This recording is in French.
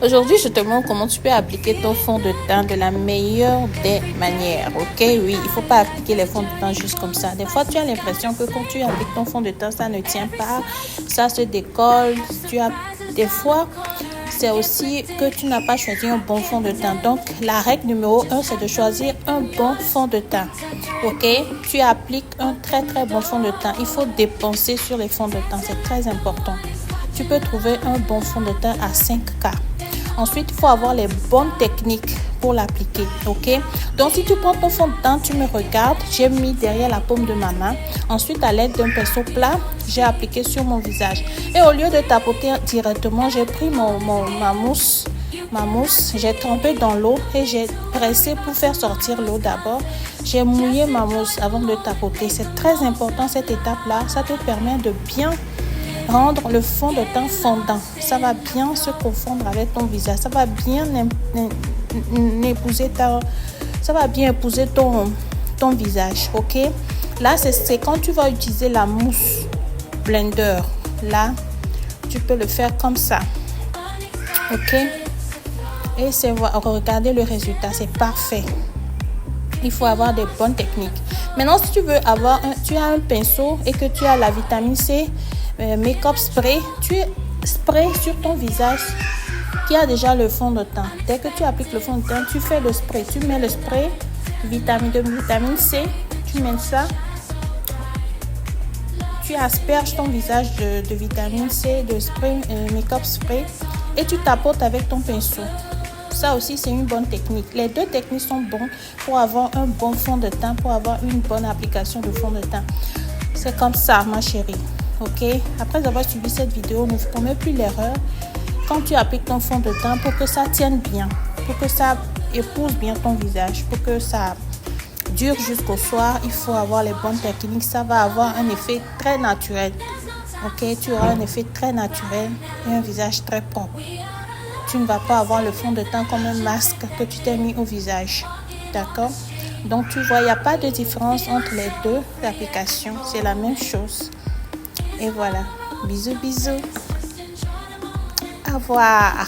Aujourd'hui, je te montre comment tu peux appliquer ton fond de teint de la meilleure des manières. Ok, oui, il ne faut pas appliquer les fonds de teint juste comme ça. Des fois, tu as l'impression que quand tu appliques ton fond de teint, ça ne tient pas, ça se décolle. Des fois, c'est aussi que tu n'as pas choisi un bon fond de teint. Donc, la règle numéro 1, c'est de choisir un bon fond de teint. Ok, tu appliques un très bon fond de teint. Il faut dépenser sur les fonds de teint, c'est très important. Tu peux trouver un bon fond de teint à 5K. Ensuite, il faut avoir les bonnes techniques pour l'appliquer, ok? Donc, si tu prends ton fond de teint, tu me regardes. J'ai mis derrière la paume de ma main. Ensuite, à l'aide d'un pinceau plat, j'ai appliqué sur mon visage. Et au lieu de tapoter directement, j'ai pris ma mousse, j'ai trempé dans l'eau et j'ai pressé pour faire sortir l'eau d'abord. J'ai mouillé ma mousse avant de tapoter. C'est très important cette étape-là. Ça te permet de bien rendre le fond de teint fondant. Ça va bien se confondre avec ton visage. Ça va bien épouser ton visage. Ok? Là, c'est quand tu vas utiliser la mousse blender. Là, tu peux le faire comme ça. Ok? Et regardez le résultat. C'est parfait. Il faut avoir des bonnes techniques. Maintenant, si tu veux tu as un pinceau et que tu as la vitamine C, make-up spray, tu sprays sur ton visage qui a déjà le fond de teint. Dès que tu appliques le fond de teint, tu fais le spray. Tu mets le spray de vitamine C, tu mets ça, tu asperges ton visage de vitamine C, de spray, make-up spray, et tu tapotes avec ton pinceau. Ça aussi, c'est une bonne technique. Les deux techniques sont bonnes pour avoir un bon fond de teint, pour avoir une bonne application de fond de teint. C'est comme ça, ma chérie. Ok, après avoir suivi cette vidéo, ne commets plus l'erreur quand tu appliques ton fond de teint pour que ça tienne bien, pour que ça épouse bien ton visage, pour que ça dure jusqu'au soir. Il faut avoir les bonnes techniques. Ça va avoir un effet très naturel. Ok, tu auras un effet très naturel et un visage très propre. Tu ne vas pas avoir le fond de teint comme un masque que tu t'es mis au visage. D'accord? Donc tu vois, il n'y a pas de différence entre les deux applications. C'est la même chose. Et voilà. Bisous, bisous. Au revoir.